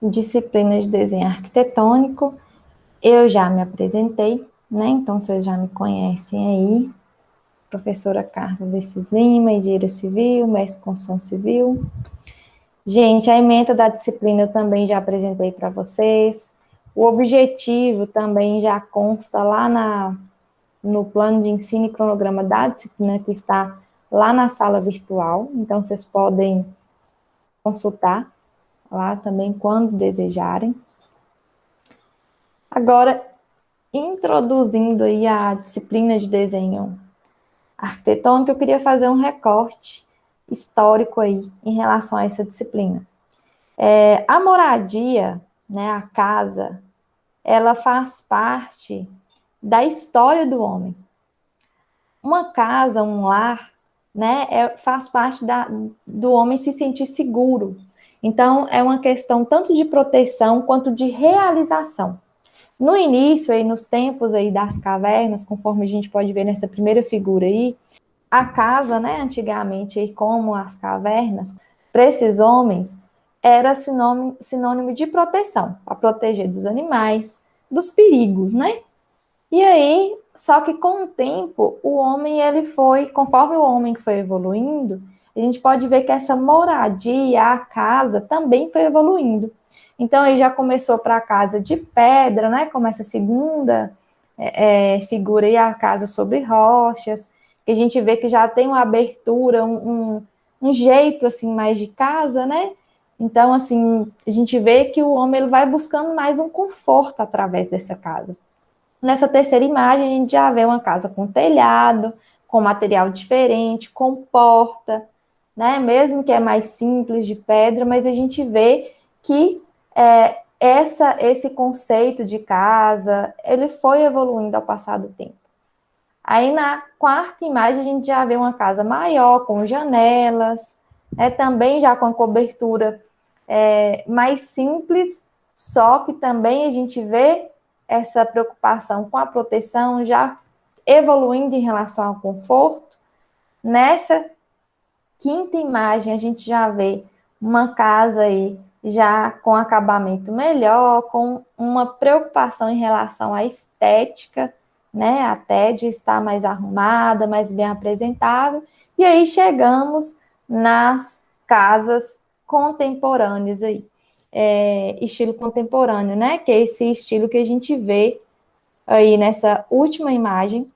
disciplina de desenho arquitetônico. Eu já me apresentei, né? Então vocês já me conhecem aí. Professora Carla Desses Lima, engenheira civil, mestre em construção civil. Gente, a ementa da disciplina eu também já apresentei para vocês. O objetivo também já consta lá no plano de ensino e cronograma da disciplina, que está lá na sala virtual. Então, vocês podem consultar lá também quando desejarem. Agora, introduzindo aí a disciplina de desenho arquitetônico, eu queria fazer um recorte histórico aí em relação a essa disciplina. A moradia, né, a casa, ela faz parte da história do homem. Uma casa, um lar, né, faz parte do homem se sentir seguro. Então, é uma questão tanto de proteção quanto de realização. No início, aí, nos tempos aí das cavernas, conforme a gente pode ver nessa primeira figura aí, a casa, né, antigamente, aí, como as cavernas, para esses homens, era sinônimo de proteção, para proteger dos animais, dos perigos, né? E aí, só que com o tempo, o homem, ele foi, conforme o homem foi evoluindo, a gente pode ver que essa moradia, a casa, também foi evoluindo. Então, aí já começou para a casa de pedra, né? Como essa segunda figura aí, a casa sobre rochas, que a gente vê que já tem uma abertura, um jeito, assim, mais de casa, né? Então, assim, a gente vê que o homem ele vai buscando mais um conforto através dessa casa. Nessa terceira imagem, a gente já vê uma casa com telhado, com material diferente, com porta, né? Mesmo que é mais simples, de pedra, mas a gente vê que esse conceito de casa, ele foi evoluindo ao passar do tempo. Aí na quarta imagem, a gente já vê uma casa maior, com janelas, também já com a cobertura mais simples, só que também a gente vê essa preocupação com a proteção já evoluindo em relação ao conforto. Nessa quinta imagem, a gente já vê uma casa aí já com acabamento melhor, com uma preocupação em relação à estética, né? Até de estar mais arrumada, mais bem apresentável. E aí chegamos nas casas contemporâneas aí. Estilo contemporâneo, né? Que é esse estilo que a gente vê aí nessa última imagem,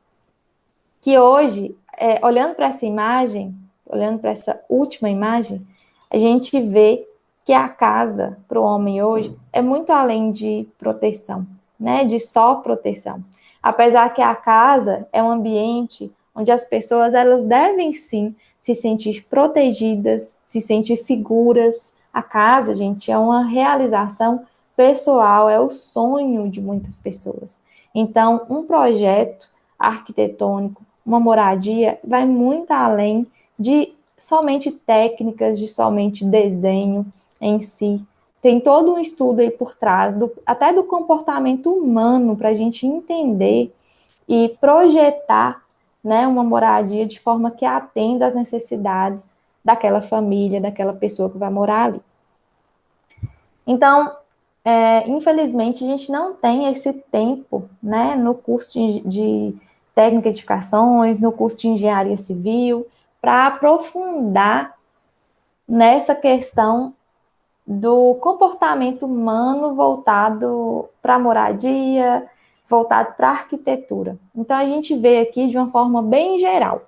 que hoje, olhando para essa imagem, olhando para essa última imagem, a gente vê que a casa, para o homem hoje, é muito além de proteção, né? De só proteção. Apesar que a casa é um ambiente onde as pessoas, elas devem sim se sentir protegidas, se sentir seguras. A casa, gente, é uma realização pessoal, é o sonho de muitas pessoas. Então, um projeto arquitetônico, uma moradia, vai muito além de somente técnicas, de somente desenho em si. Tem todo um estudo aí por trás, até do comportamento humano, para a gente entender e projetar, né, uma moradia de forma que atenda às necessidades daquela família, daquela pessoa que vai morar ali. Então, infelizmente, a gente não tem esse tempo, né, no curso de técnica de edificações, no curso de engenharia civil, para aprofundar nessa questão do comportamento humano voltado para a moradia, voltado para a arquitetura. Então, a gente vê aqui de uma forma bem geral,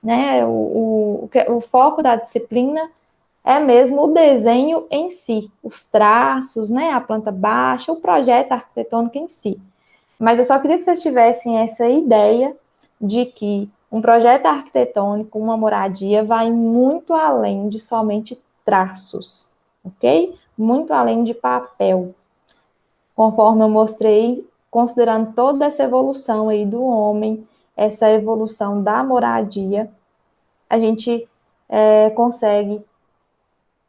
né? O foco da disciplina é mesmo o desenho em si, os traços, né? A planta baixa, o projeto arquitetônico em si. Mas eu só queria que vocês tivessem essa ideia de que um projeto arquitetônico, uma moradia, vai muito além de somente traços, ok? Muito além de papel. Conforme eu mostrei, considerando toda essa evolução aí do homem, essa evolução da moradia, a gente consegue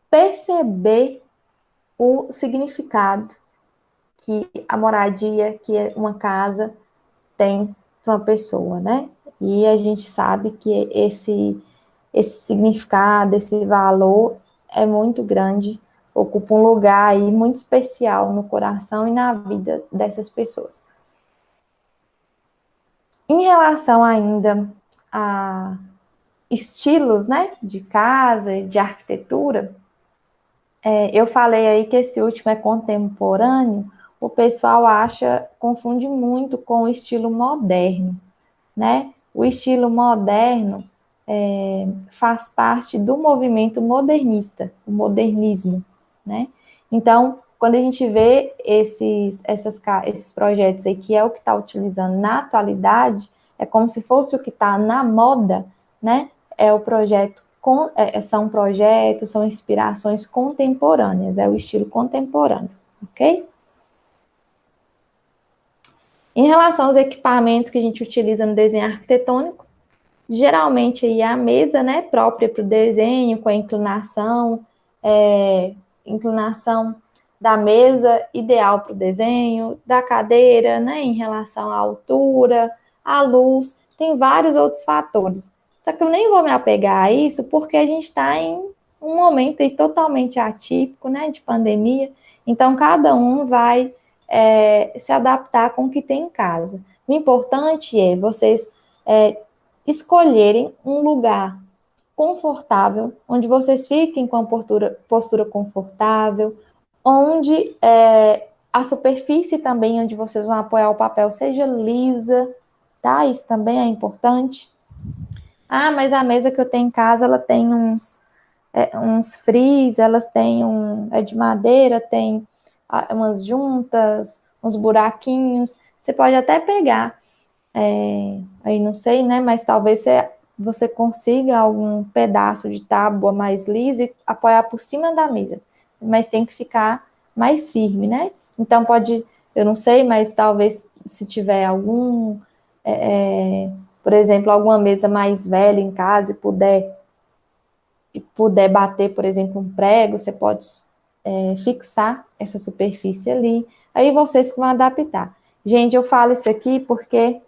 perceber o significado que a moradia, que é uma casa, tem para uma pessoa, né? E a gente sabe que esse significado, esse valor é muito grande ocupa um lugar aí muito especial no coração e na vida dessas pessoas. Em relação ainda a estilos, né, de casa, de arquitetura, eu falei aí que esse último é contemporâneo, o pessoal confunde muito com o estilo moderno, né? O estilo moderno faz parte do movimento modernista, o modernismo, né? Então, quando a gente vê esses projetos aí, que é o que está utilizando na atualidade, é como se fosse o que está na moda, né? É o projeto, são projetos, são inspirações contemporâneas, é o estilo contemporâneo, ok? Em relação aos equipamentos que a gente utiliza no desenho arquitetônico, geralmente aí a mesa, né, própria para o desenho, com a inclinação da mesa ideal para o desenho, da cadeira, né, em relação à altura, à luz, tem vários outros fatores. Só que eu nem vou me apegar a isso, porque a gente está em um momento aí totalmente atípico, né, de pandemia, então cada um vai se adaptar com o que tem em casa. O importante é vocês escolherem um lugar confortável, onde vocês fiquem com a postura confortável, onde a superfície também onde vocês vão apoiar o papel seja lisa, tá? Isso também é importante. Ah, mas a mesa que eu tenho em casa, ela tem uns fris, elas têm é de madeira, tem umas juntas, uns buraquinhos. Você pode até pegar aí não sei, né? Mas talvez você consiga algum pedaço de tábua mais lisa e apoiar por cima da mesa. Mas tem que ficar mais firme, né? Então pode, eu não sei, mas talvez se tiver por exemplo, alguma mesa mais velha em casa e puder bater, por exemplo, um prego, você pode fixar essa superfície ali. Aí vocês que vão adaptar. Gente, eu falo isso aqui porque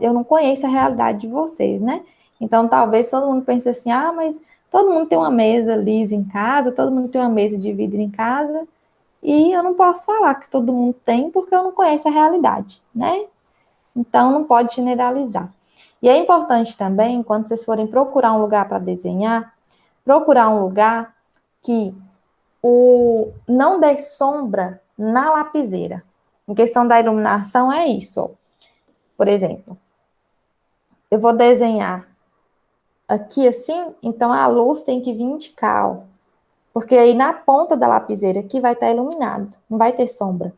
eu não conheço a realidade de vocês, né? Então, talvez todo mundo pense assim, mas todo mundo tem uma mesa lisa em casa, todo mundo tem uma mesa de vidro em casa, e eu não posso falar que todo mundo tem, porque eu não conheço a realidade, né? Então, não pode generalizar. E é importante também, quando vocês forem procurar um lugar para desenhar, procurar um lugar que não dê sombra na lapiseira. Em questão da iluminação, é isso, ó. Por exemplo, eu vou desenhar aqui assim, então a luz tem que vir de cá, ó. Porque aí na ponta da lapiseira aqui vai estar iluminado, não vai ter sombra.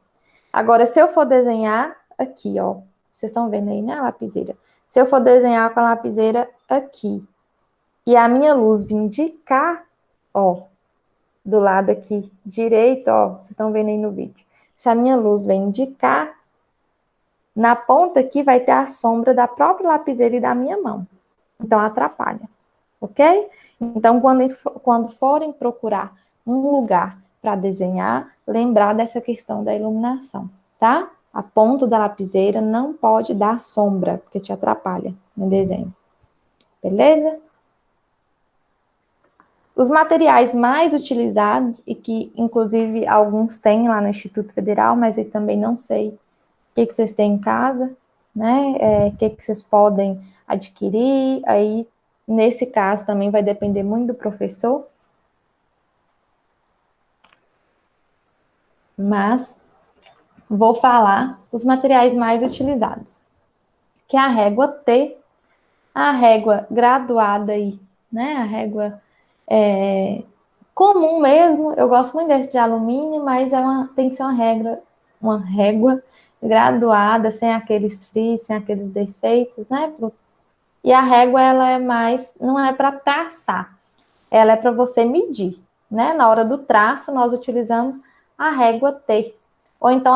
Agora, se eu for desenhar aqui, ó, vocês estão vendo aí, né, a lapiseira? Se eu for desenhar com a lapiseira aqui, e a minha luz vir de cá, ó, do lado aqui direito, ó, vocês estão vendo aí no vídeo. Se a minha luz vem de cá, na ponta aqui vai ter a sombra da própria lapiseira e da minha mão. Então, atrapalha, ok? Então, quando forem procurar um lugar para desenhar, lembrar dessa questão da iluminação, tá? A ponta da lapiseira não pode dar sombra, porque te atrapalha no desenho. Beleza? Os materiais mais utilizados, e que, inclusive, alguns têm lá no Instituto Federal, mas eu também não sei o que vocês têm em casa, né? O que vocês podem adquirir, aí nesse caso também vai depender muito do professor, mas vou falar os materiais mais utilizados, que é a régua T, a régua graduada aí, né? A régua comum mesmo, eu gosto muito desse de alumínio, mas tem que ser uma régua graduada, sem aqueles frizz, sem aqueles defeitos, né? E a régua, ela não é para traçar, ela é para você medir, né? Na hora do traço, nós utilizamos a régua T. Ou então,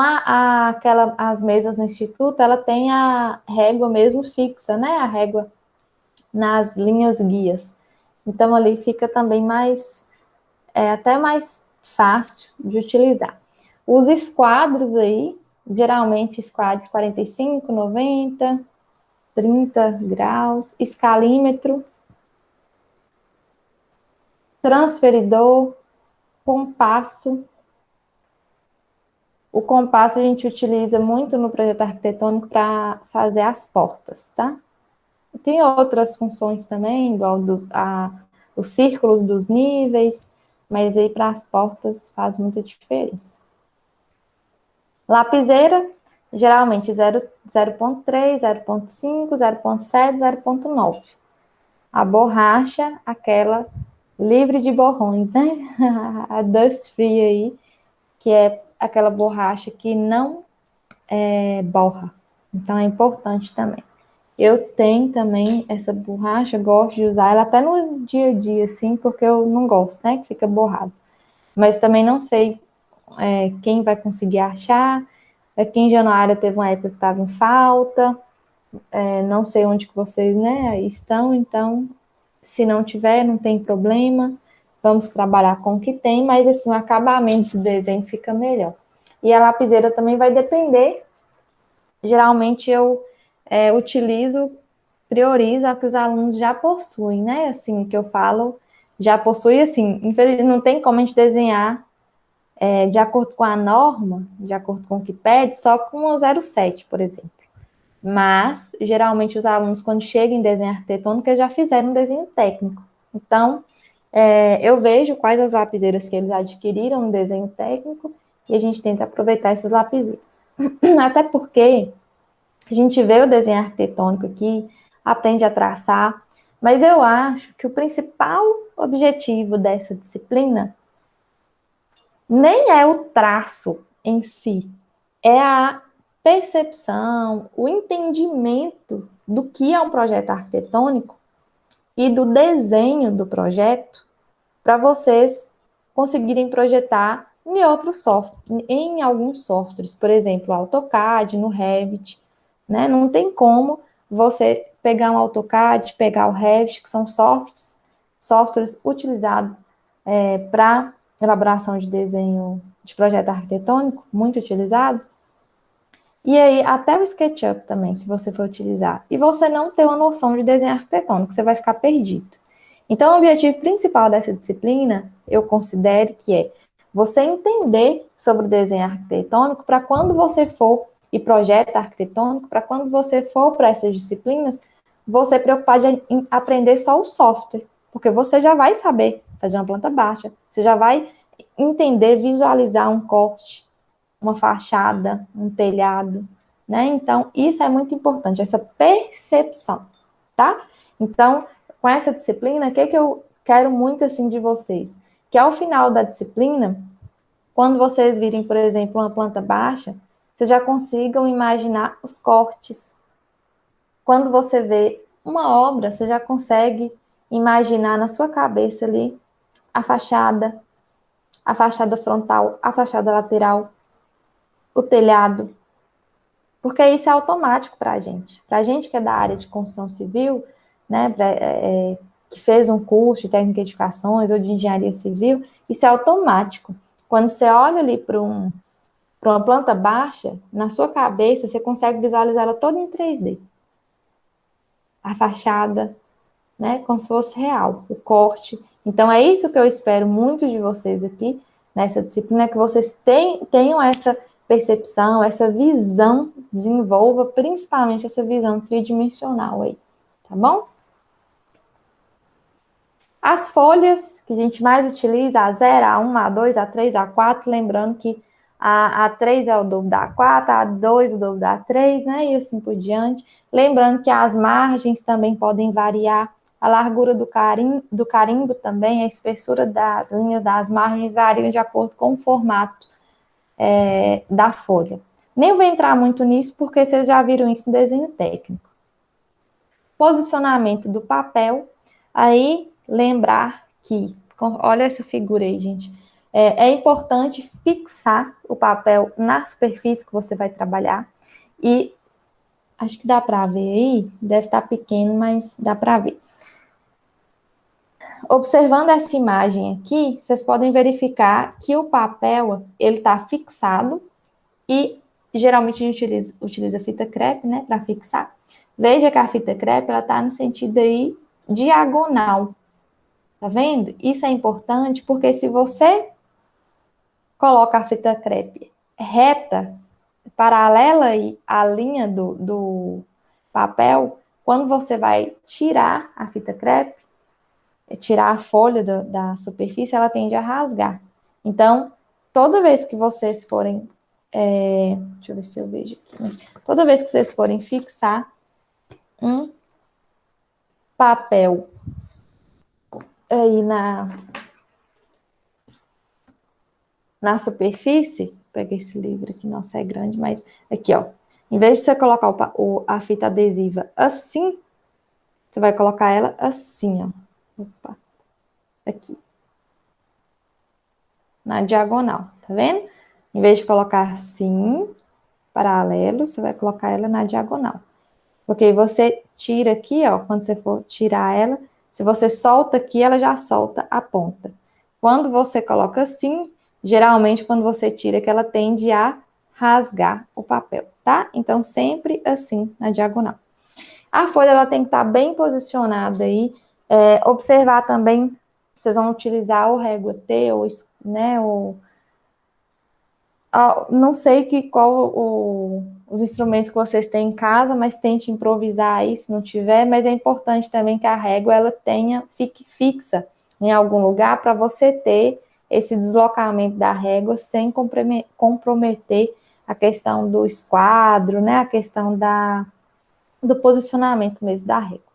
as mesas no instituto, ela tem a régua mesmo fixa, né? A régua nas linhas guias. Então, ali fica também até mais fácil de utilizar. Os esquadros aí, geralmente esquadro de 45, 90, 30 graus, escalímetro, transferidor, compasso. O compasso a gente utiliza muito no projeto arquitetônico para fazer as portas, tá? Tem outras funções também, igual os círculos dos níveis, mas aí para as portas faz muita diferença. Lapiseira, geralmente 0,3, 0,5, 0,7, 0,9. A borracha, aquela livre de borrões, né? A dust free aí, que é aquela borracha que não borra. Então é importante também. Eu tenho também essa borracha, gosto de usar ela até no dia a dia, assim, porque eu não gosto, né? Que fica borrado. Mas também não sei quem vai conseguir achar. Aqui em Januário teve uma época que estava em falta. Não sei onde que vocês, né, estão, então, se não tiver, não tem problema. Vamos trabalhar com o que tem, mas assim, o acabamento do desenho fica melhor. E a lapiseira também vai depender. Geralmente eu priorizo a que os alunos já possuem, né? Assim, que eu falo, já possui, assim, infelizmente não tem como a gente desenhar de acordo com a norma, de acordo com o que pede, só com o 07, por exemplo. Mas, geralmente, os alunos, quando chegam em desenho arquitetônico, eles já fizeram um desenho técnico. Então, eu vejo quais as lapiseiras que eles adquiriram no desenho técnico e a gente tenta aproveitar essas lapiseiras. Até porque a gente vê o desenho arquitetônico aqui, aprende a traçar, mas eu acho que o principal objetivo dessa disciplina nem é o traço em si, é a percepção, o entendimento do que é um projeto arquitetônico e do desenho do projeto para vocês conseguirem projetar em outros softwares, em alguns softwares, por exemplo, AutoCAD, no Revit, né? Não tem como você pegar um AutoCAD, pegar o Revit, que são softwares utilizados para elaboração de desenho de projeto arquitetônico, muito utilizados, e aí até o SketchUp também, se você for utilizar, e você não ter uma noção de desenho arquitetônico, você vai ficar perdido. Então, o objetivo principal dessa disciplina, eu considero que é você entender sobre o desenho arquitetônico para quando você for e projeto arquitetônico, para quando você for para essas disciplinas, você preocupar em aprender só o software, porque você já vai saber fazer uma planta baixa, você já vai entender, visualizar um corte, uma fachada, um telhado, né? Então, isso é muito importante, essa percepção, tá? Então, com essa disciplina, o que eu quero muito, assim, de vocês? Que ao final da disciplina, quando vocês virem, por exemplo, uma planta baixa, vocês já consigam imaginar os cortes. Quando você vê uma obra, você já consegue imaginar na sua cabeça ali a fachada frontal, a fachada lateral, o telhado, porque isso é automático para a gente. Para a gente que é da área de construção civil, né, que fez um curso de técnica de edificações ou de engenharia civil, isso é automático. Quando você olha ali para uma planta baixa, na sua cabeça, você consegue visualizar ela toda em 3D. A fachada, né, como se fosse real, o corte. Então, é isso que eu espero muito de vocês aqui, nessa disciplina, que vocês tenham essa percepção, essa visão, desenvolva principalmente essa visão tridimensional aí, tá bom? As folhas que a gente mais utiliza, a 0, a 1, a 2, a 3, a 4, lembrando que a 3 é o dobro da 4, a 2 é o dobro da 3, né, e assim por diante. Lembrando que as margens também podem variar, a largura do carimbo também, a espessura das linhas das margens variam de acordo com o formato da folha. Nem vou entrar muito nisso, porque vocês já viram isso no desenho técnico. Posicionamento do papel, aí lembrar que, olha essa figura aí, gente, é importante fixar o papel na superfície que você vai trabalhar, e acho que dá para ver aí, deve estar pequeno, mas dá para ver. Observando essa imagem aqui, vocês podem verificar que o papel, ele está fixado, e geralmente a gente utiliza fita crepe, né, para fixar. Veja que a fita crepe, ela está no sentido aí diagonal, tá vendo? Isso é importante porque se você coloca a fita crepe reta, paralela à linha do papel, quando você vai tirar a fita crepe, tirar a folha da superfície, ela tende a rasgar. Então, toda vez que vocês forem, deixa eu ver se eu vejo aqui, né? Toda vez que vocês forem fixar um papel aí na superfície, peguei esse livro aqui, nossa, é grande, mas aqui, ó, em vez de você colocar a fita adesiva assim, você vai colocar ela assim, ó. Opa, aqui. Na diagonal, tá vendo? Em vez de colocar assim, paralelo, você vai colocar ela na diagonal. Porque você tira aqui, ó, quando você for tirar ela, se você solta aqui, ela já solta a ponta. Quando você coloca assim, geralmente quando você tira, que ela tende a rasgar o papel, tá? Então, sempre assim, na diagonal. A folha, ela tem que estar bem posicionada aí. Observar também, vocês vão utilizar o régua T, ou, né, não sei os instrumentos que vocês têm em casa, mas tente improvisar aí se não tiver, mas é importante também que a régua ela fique fixa em algum lugar para você ter esse deslocamento da régua sem comprometer a questão do esquadro, né? A questão do posicionamento mesmo da régua.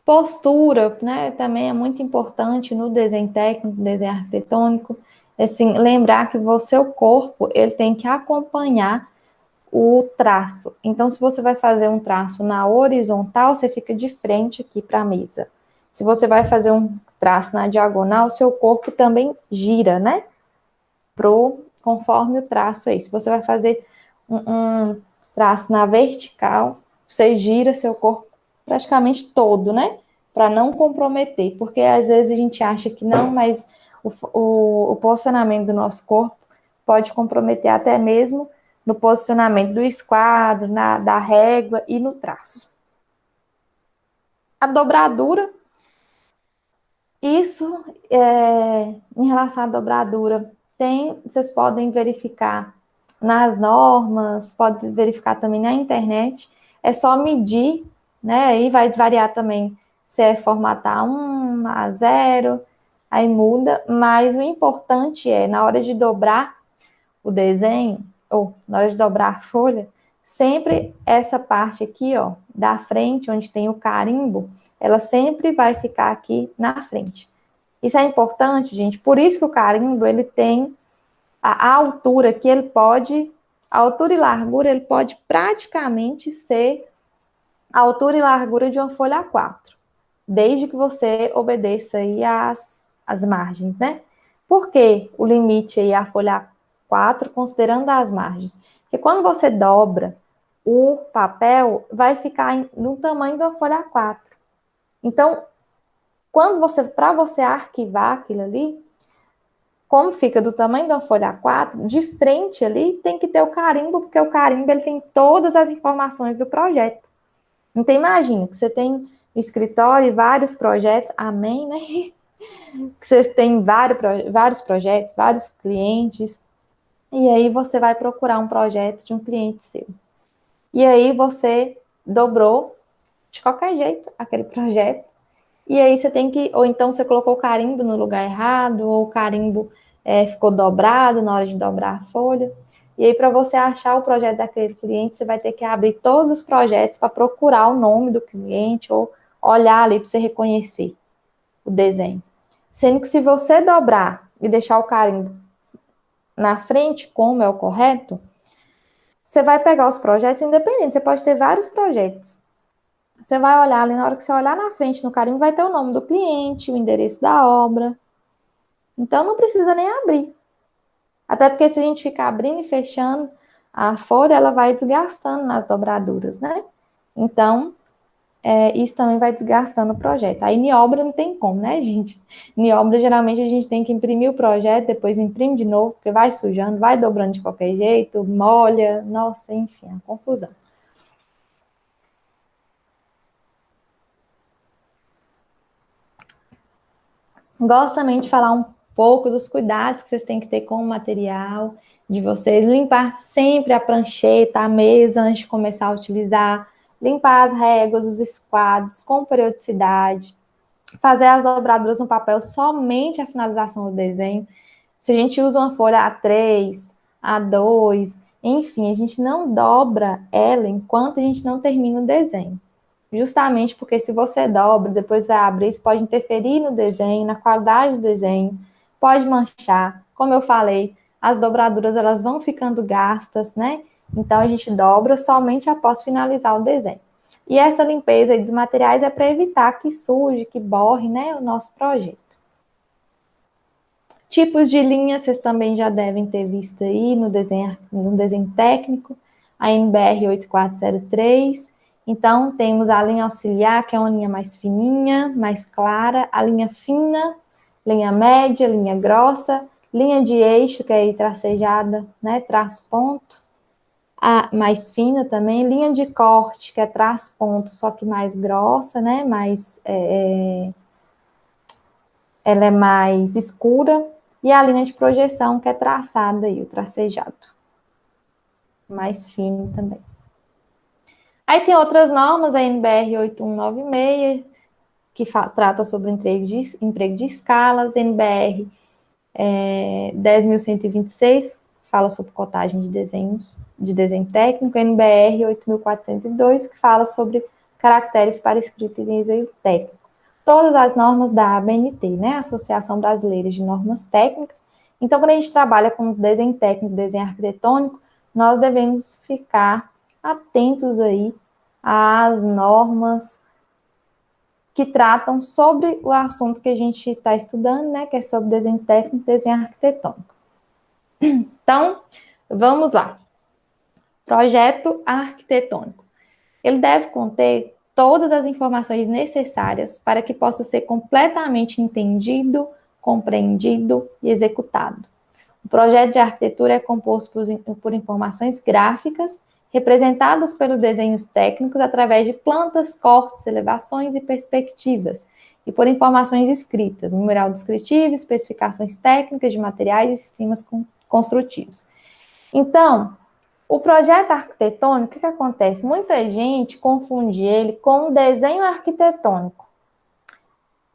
Postura, né, também é muito importante no desenho técnico, no desenho arquitetônico. Assim, lembrar que o seu corpo, ele tem que acompanhar o traço. Então, se você vai fazer um traço na horizontal, você fica de frente aqui para a mesa. Se você vai fazer um traço na diagonal, seu corpo também gira, né? Conforme o traço aí. Se você vai fazer um traço na vertical, você gira seu corpo praticamente todo, né? Para não comprometer, porque às vezes a gente acha que não, mas o posicionamento do nosso corpo pode comprometer até mesmo no posicionamento do esquadro, da régua e no traço. A dobradura, isso, em relação à dobradura, vocês podem verificar nas normas, pode verificar também na internet, é só medir, né? Aí vai variar também se é formatar 1 a 0, aí muda, mas o importante é, na hora de dobrar o desenho, ou na hora de dobrar a folha, sempre essa parte aqui, ó, da frente, onde tem o carimbo, ela sempre vai ficar aqui na frente. Isso é importante, gente, por isso que o carimbo, ele tem a altura que ele pode, a altura e largura, ele pode praticamente ser a altura e largura de uma folha A4, desde que você obedeça aí as margens, né? Por que o limite aí é a folha A4, considerando as margens? Porque quando você dobra o papel, vai ficar no tamanho da folha A4. Então, para você arquivar aquilo ali, como fica do tamanho da folha A4, de frente ali tem que ter o carimbo, porque o carimbo ele tem todas as informações do projeto. Então, imagina que você tem no escritório vários projetos, amém, né? Que vocês têm vários projetos, vários clientes, e aí você vai procurar um projeto de um cliente seu. E aí você dobrou de qualquer jeito aquele projeto, e aí você tem que, ou então você colocou o carimbo no lugar errado, ou o carimbo ficou dobrado na hora de dobrar a folha. E aí, para você achar o projeto daquele cliente, você vai ter que abrir todos os projetos para procurar o nome do cliente, ou olhar ali para você reconhecer o desenho. Sendo que se você dobrar e deixar o carimbo na frente, como é o correto, você vai pegar os projetos independentes. Você pode ter vários projetos. Você vai olhar ali, na hora que você olhar na frente no carimbo, vai ter o nome do cliente, o endereço da obra. Então, não precisa nem abrir. Até porque se a gente ficar abrindo e fechando, a folha, ela vai desgastando nas dobraduras, né? Então, isso também vai desgastando o projeto. Aí, em obra não tem como, né, gente? Em obra, geralmente, a gente tem que imprimir o projeto, depois imprime de novo, porque vai sujando, vai dobrando de qualquer jeito, molha, nossa, enfim, é uma confusão. Gosto também de falar um pouco dos cuidados que vocês têm que ter com o material de vocês. Limpar sempre a prancheta, a mesa antes de começar a utilizar. Limpar as réguas, os esquadros com periodicidade. Fazer as dobraduras no papel somente a finalização do desenho. Se a gente usa uma folha A3, A2, enfim, a gente não dobra ela enquanto a gente não termina o desenho. Justamente porque se você dobra, depois vai abrir, isso pode interferir no desenho, na qualidade do desenho, pode manchar. Como eu falei, as dobraduras elas vão ficando gastas, né? Então a gente dobra somente após finalizar o desenho. E essa limpeza dos materiais é para evitar que suje, que borre, né, o nosso projeto. Tipos de linha, vocês também já devem ter visto aí no desenho técnico, a NBR 8403. Então, temos a linha auxiliar, que é uma linha mais fininha, mais clara, a linha fina, linha média, linha grossa, linha de eixo, que é aí tracejada, né, traço ponto, a mais fina também, linha de corte, que é traço ponto, só que mais grossa, né, ela é mais escura, e a linha de projeção, que é traçada aí, o tracejado. Mais fino também. Aí tem outras normas, a NBR 8196, que trata sobre emprego de escalas, NBR 10.126, fala sobre cotagem de desenhos, de desenho técnico, NBR 8.402, que fala sobre caracteres para escrita em desenho técnico. Todas as normas da ABNT, né, Associação Brasileira de Normas Técnicas. Então, quando a gente trabalha com desenho técnico, desenho arquitetônico, nós devemos ficar atentos aí às normas que tratam sobre o assunto que a gente está estudando, né, que é sobre desenho técnico e desenho arquitetônico. Então, vamos lá. Projeto arquitetônico. Ele deve conter todas as informações necessárias para que possa ser completamente entendido, compreendido e executado. O projeto de arquitetura é composto por informações gráficas, representadas pelos desenhos técnicos através de plantas, cortes, elevações e perspectivas, e por informações escritas, numeral descritivo, especificações técnicas de materiais e sistemas construtivos. Então, o projeto arquitetônico, o que acontece? Muita gente confunde ele com o desenho arquitetônico.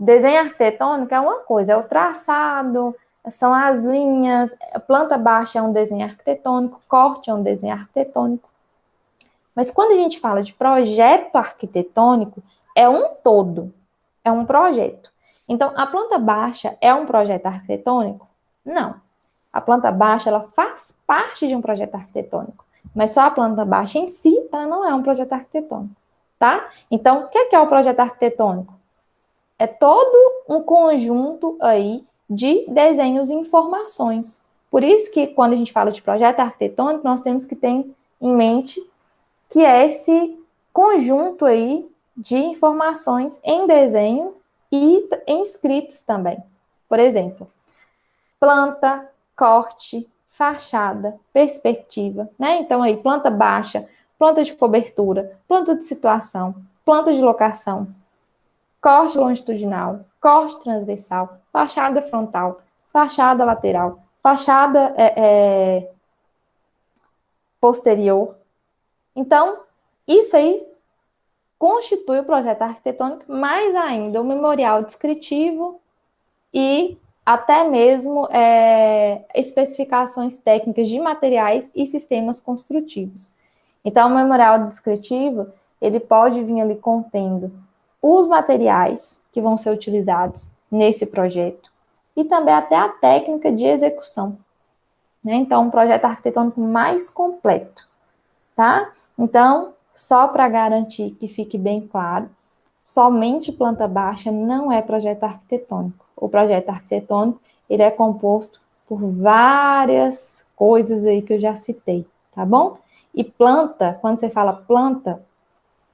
Desenho arquitetônico é uma coisa, é o traçado, são as linhas, planta baixa é um desenho arquitetônico, corte é um desenho arquitetônico. Mas quando a gente fala de projeto arquitetônico, é um todo, é um projeto. Então, a planta baixa é um projeto arquitetônico? Não. A planta baixa, ela faz parte de um projeto arquitetônico, mas só a planta baixa em si, ela não é um projeto arquitetônico, tá? Então, o que é o projeto arquitetônico? É todo um conjunto aí de desenhos e informações. Por isso que, quando a gente fala de projeto arquitetônico, nós temos que ter em mente que é esse conjunto aí de informações em desenho e em escritos também. Por exemplo, planta, corte, fachada, perspectiva, né? Então aí, planta baixa, planta de cobertura, planta de situação, planta de locação, corte longitudinal, corte transversal, fachada frontal, fachada lateral, fachada posterior. Então, isso aí constitui o projeto arquitetônico, mais ainda o memorial descritivo e até mesmo especificações técnicas de materiais e sistemas construtivos. Então, o memorial descritivo, ele pode vir ali contendo os materiais que vão ser utilizados nesse projeto e também até a técnica de execução, né? Então, um projeto arquitetônico mais completo, tá? Então, só para garantir que fique bem claro, somente planta baixa não é projeto arquitetônico. O projeto arquitetônico, ele é composto por várias coisas aí que eu já citei, tá bom? E planta, quando você fala planta,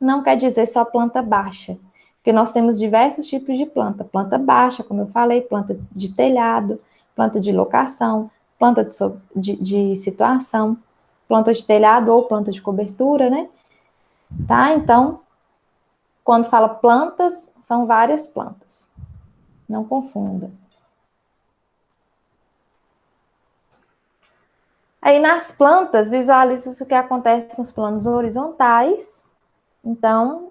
não quer dizer só planta baixa, porque nós temos diversos tipos de planta. Planta baixa, como eu falei, planta de telhado, planta de locação, planta de situação, planta de telhado ou planta de cobertura, né? Tá? Então, quando fala plantas, são várias plantas. Não confunda. Aí nas plantas, visualiza o que acontece nos planos horizontais. Então,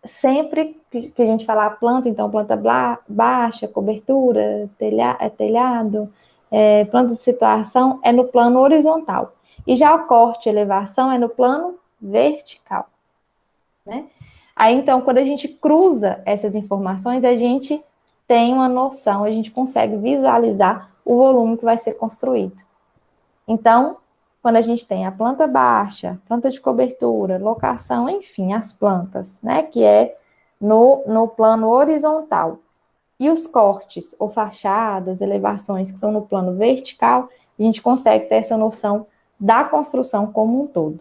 sempre que a gente falar planta, então planta baixa, cobertura, telhado, planta de situação é no plano horizontal. E já o corte e elevação é no plano vertical, né? Aí, então, quando a gente cruza essas informações, a gente tem uma noção, a gente consegue visualizar o volume que vai ser construído. Então, quando a gente tem a planta baixa, planta de cobertura, locação, enfim, as plantas, né, que é no plano horizontal, e os cortes ou fachadas, elevações que são no plano vertical, a gente consegue ter essa noção da construção como um todo,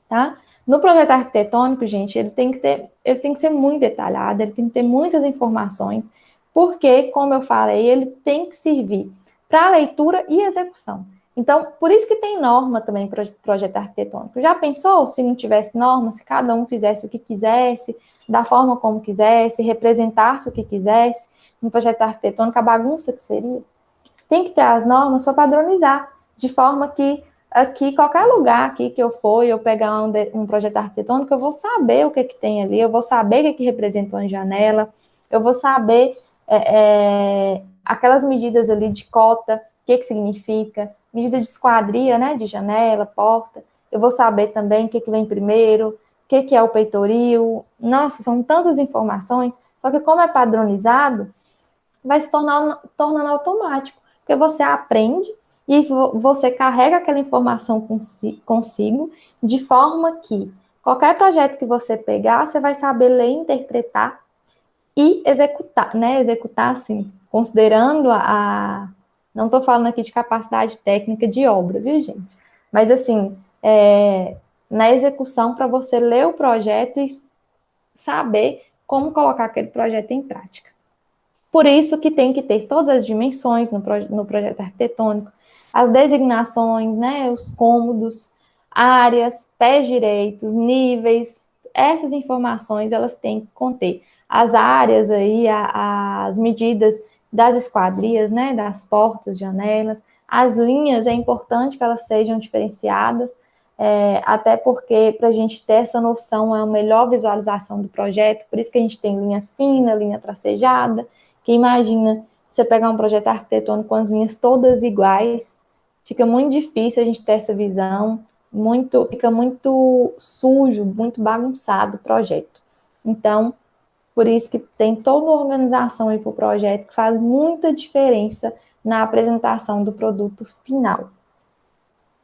tá? No projeto arquitetônico, gente, ele tem que ser muito detalhado, ele tem que ter muitas informações, porque, como eu falei, ele tem que servir para leitura e execução. Então, por isso que tem norma também para projeto arquitetônico. Já pensou se não tivesse norma, se cada um fizesse o que quisesse, da forma como quisesse, representasse o que quisesse, no projeto arquitetônico, a bagunça que seria? Tem que ter as normas para padronizar, de forma que aqui, qualquer lugar aqui que eu for, eu pegar um projeto arquitetônico, eu vou saber o que tem ali, eu vou saber o que representa uma janela, eu vou saber aquelas medidas ali de cota, o que significa, medida de esquadria, né, de janela, porta, eu vou saber também o que vem primeiro, o que é o peitoril. Nossa, são tantas informações, só que como é padronizado, vai se tornando automático, porque você aprende e você carrega aquela informação consigo, de forma que qualquer projeto que você pegar, você vai saber ler, interpretar e executar, né? Executar, assim, considerando não estou falando aqui de capacidade técnica de obra, viu, gente? Mas, assim, na execução, para você ler o projeto e saber como colocar aquele projeto em prática. Por isso que tem que ter todas as dimensões no projeto arquitetônico, as designações, né, os cômodos, áreas, pés direitos, níveis, essas informações elas têm que conter. As áreas aí, as medidas das esquadrias, né, das portas, janelas, as linhas, é importante que elas sejam diferenciadas, até porque para a gente ter essa noção, é a melhor visualização do projeto, por isso que a gente tem linha fina, linha tracejada, que imagina você pegar um projeto arquitetônico com as linhas todas iguais, fica muito difícil a gente ter essa visão, fica muito sujo, muito bagunçado o projeto. Então, por isso que tem toda uma organização aí para o projeto que faz muita diferença na apresentação do produto final,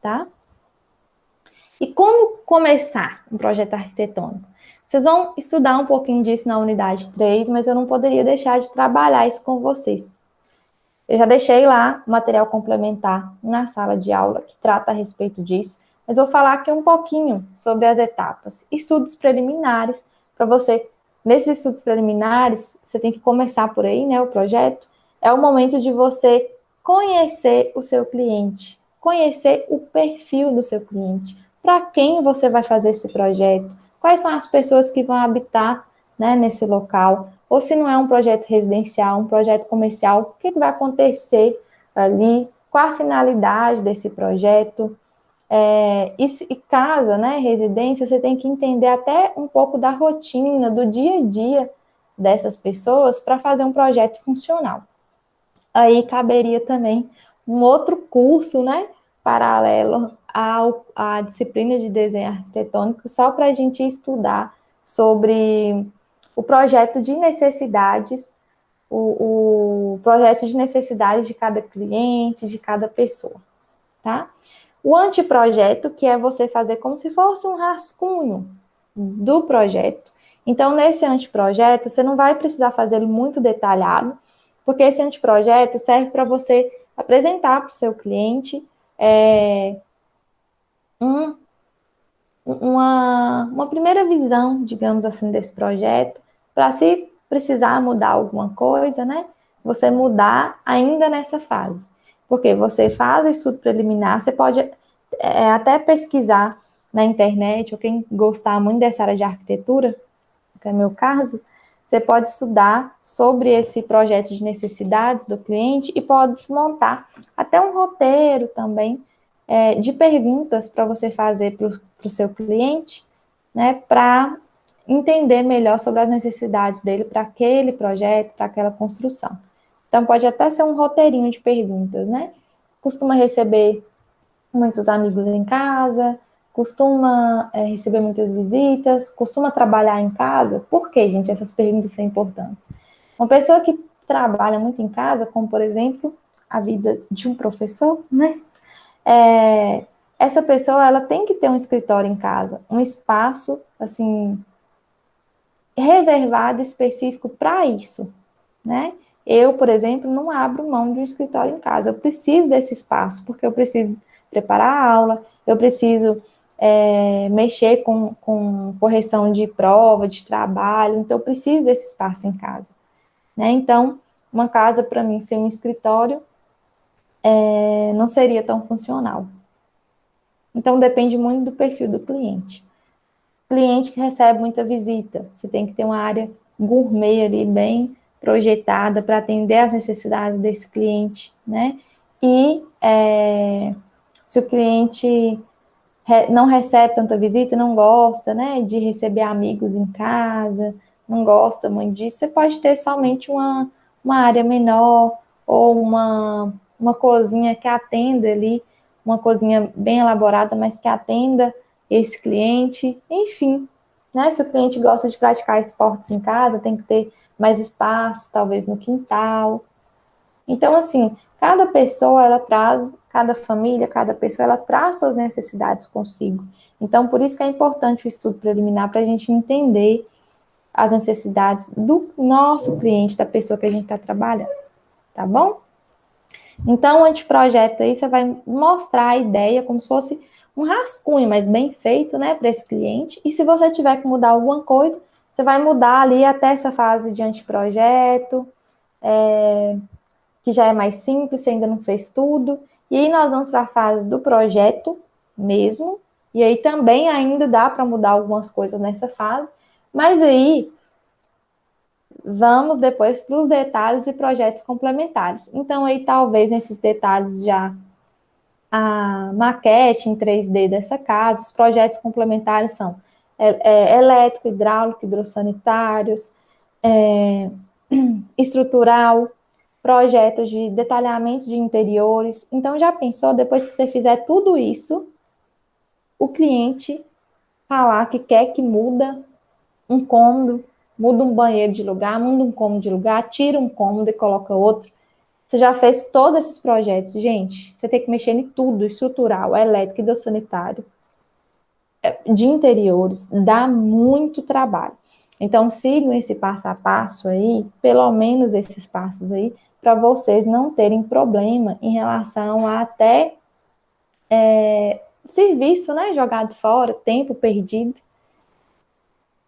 tá? E como começar um projeto arquitetônico? Vocês vão estudar um pouquinho disso na unidade 3, mas eu não poderia deixar de trabalhar isso com vocês. Eu já deixei lá o material complementar na sala de aula que trata a respeito disso, mas vou falar aqui um pouquinho sobre as etapas. Estudos preliminares, para você, nesses estudos preliminares, você tem que começar por aí, né, o projeto, é o momento de você conhecer o seu cliente, conhecer o perfil do seu cliente, para quem você vai fazer esse projeto, quais são as pessoas que vão habitar, né, nesse local, ou se não é um projeto residencial, um projeto comercial, o que vai acontecer ali, qual a finalidade desse projeto, e casa, né, residência, você tem que entender até um pouco da rotina, do dia a dia dessas pessoas para fazer um projeto funcional. Aí caberia também um outro curso, né, paralelo à disciplina de desenho arquitetônico, só para a gente estudar sobre o projeto de necessidades, o projeto de necessidades de cada cliente, de cada pessoa, tá? O anteprojeto, que é você fazer como se fosse um rascunho do projeto. Então, nesse anteprojeto, você não vai precisar fazê-lo muito detalhado, porque esse anteprojeto serve para você apresentar para o seu cliente uma primeira visão, digamos assim, desse projeto, para se precisar mudar alguma coisa, né? Você mudar ainda nessa fase. Porque você faz o estudo preliminar, você pode até pesquisar na internet, ou quem gostar muito dessa área de arquitetura, que é o meu caso, Você pode estudar sobre esse projeto de necessidades do cliente e pode montar até um roteiro também de perguntas para você fazer para o seu cliente, né, para entender melhor sobre as necessidades dele para aquele projeto, para aquela construção. Então, pode até ser um roteirinho de perguntas, né? Costuma receber muitos amigos em casa, costuma receber muitas visitas, costuma trabalhar em casa. Por que, gente, essas perguntas são importantes? Uma pessoa que trabalha muito em casa, como, por exemplo, a vida de um professor, né? Essa pessoa, ela tem que ter um escritório em casa, um espaço, assim, reservado, específico para isso, né? Eu, por exemplo, não abro mão de um escritório em casa. Eu preciso desse espaço, porque eu preciso preparar a aula, eu preciso mexer com correção de prova, de trabalho, então eu preciso desse espaço em casa, né? Então, uma casa, para mim, ser um escritório, não seria tão funcional. Então, depende muito do perfil do cliente. Cliente que recebe muita visita, você tem que ter uma área gourmet ali, bem projetada para atender às necessidades desse cliente, né? E se o cliente não recebe tanta visita, não gosta, né, de receber amigos em casa, não gosta muito disso, você pode ter somente uma área menor ou uma cozinha que atenda ali, uma cozinha bem elaborada, mas que atenda esse cliente, enfim, né? Se o cliente gosta de praticar esportes em casa, tem que ter mais espaço, talvez no quintal. Então, assim, cada pessoa, ela traz, cada família, cada pessoa, ela traz suas necessidades consigo. Então, por isso que é importante o estudo preliminar, para a gente entender as necessidades do nosso cliente, da pessoa que a gente está trabalhando, tá bom? Então, o anteprojeto aí, você vai mostrar a ideia como se fosse um rascunho, mas bem feito, né, para esse cliente. E se você tiver que mudar alguma coisa, você vai mudar ali até essa fase de anteprojeto, que já é mais simples, você ainda não fez tudo. E aí nós vamos para a fase do projeto mesmo. E aí também ainda dá para mudar algumas coisas nessa fase. Mas aí vamos depois para os detalhes e projetos complementares. Então aí talvez nesses detalhes já a maquete em 3D dessa casa, os projetos complementares são elétrico, hidráulico, hidrossanitários, estrutural, projetos de detalhamento de interiores. Então, já pensou, depois que você fizer tudo isso, o cliente falar que quer que muda um cômodo, muda um banheiro de lugar, muda um cômodo de lugar, tira um cômodo e coloca outro. Você já fez todos esses projetos, gente. Você tem que mexer em tudo, estrutural, elétrico, hidrossanitário, de interiores, dá muito trabalho. Então, sigam esse passo a passo aí, pelo menos esses passos aí, para vocês não terem problema em relação a até serviço, né, jogado fora, tempo perdido,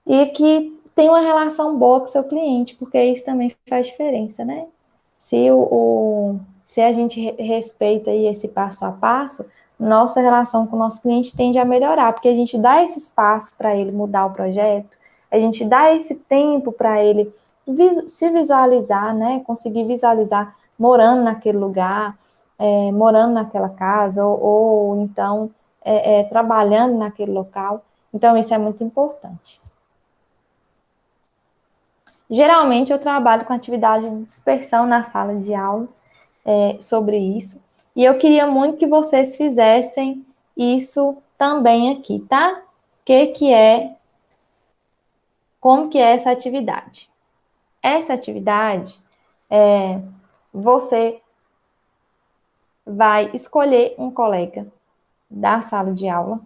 e que tem uma relação boa com o seu cliente, porque isso também faz diferença, né? Se a gente respeita aí esse passo a passo, nossa relação com o nosso cliente tende a melhorar, porque a gente dá esse espaço para ele mudar o projeto, a gente dá esse tempo para ele se visualizar, né? Conseguir visualizar morando naquele lugar, morando naquela casa, ou então trabalhando naquele local. Então, isso é muito importante. Geralmente, eu trabalho com atividade de dispersão na sala de aula, sobre isso. E eu queria muito que vocês fizessem isso também aqui, tá? Como que é essa atividade? Essa atividade, você vai escolher um colega da sala de aula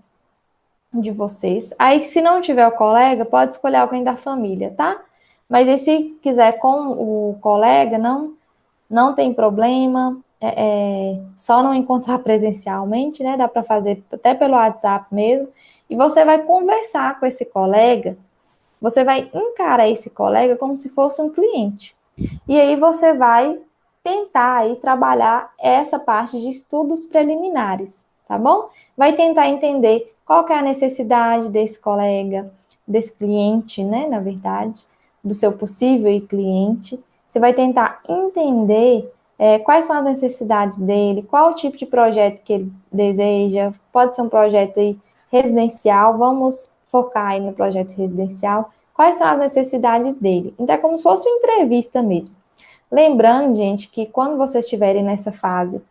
de vocês. Aí, se não tiver o colega, pode escolher alguém da família, tá? Mas aí, se quiser com o colega, não tem problema, só não encontrar presencialmente, né? Dá para fazer até pelo WhatsApp mesmo. E você vai conversar com esse colega, você vai encarar esse colega como se fosse um cliente. E aí você vai tentar aí trabalhar essa parte de estudos preliminares, tá bom? Vai tentar entender qual que é a necessidade desse colega, desse cliente, né, na verdade. do seu possível cliente, você vai tentar entender quais são as necessidades dele, qual o tipo de projeto que ele deseja, pode ser um projeto aí residencial, vamos focar aí no projeto residencial, quais são as necessidades dele. Então, é como se fosse uma entrevista mesmo. Lembrando, gente, que quando vocês estiverem nessa fase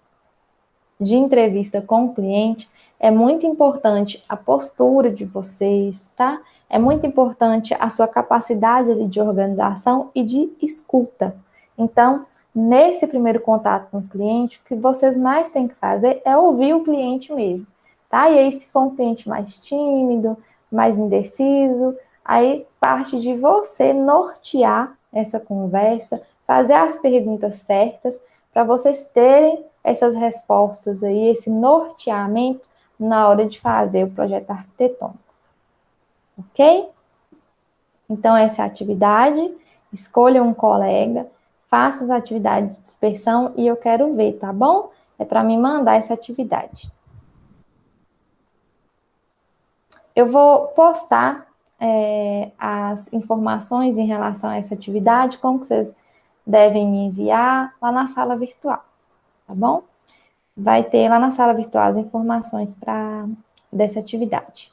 de entrevista com o cliente, é muito importante a postura de vocês, tá? É muito importante a sua capacidade de organização e de escuta. Então, nesse primeiro contato com o cliente, o que vocês mais têm que fazer é ouvir o cliente mesmo, tá? E aí, se for um cliente mais tímido, mais indeciso, aí parte de você nortear essa conversa, fazer as perguntas certas, para vocês terem essas respostas aí, esse norteamento na hora de fazer o projeto arquitetônico. Ok? Então, essa é a atividade. Escolha um colega, faça as atividades de dispersão e eu quero ver, tá bom? É para me mandar essa atividade. Eu vou postar as informações em relação a essa atividade, como que vocês devem me enviar lá na sala virtual, tá bom? Vai ter lá na sala virtual as informações dessa atividade.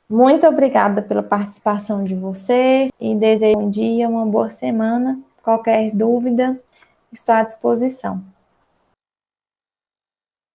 Muito obrigada pela participação de vocês e desejo um dia, uma boa semana. Qualquer dúvida, estou à disposição.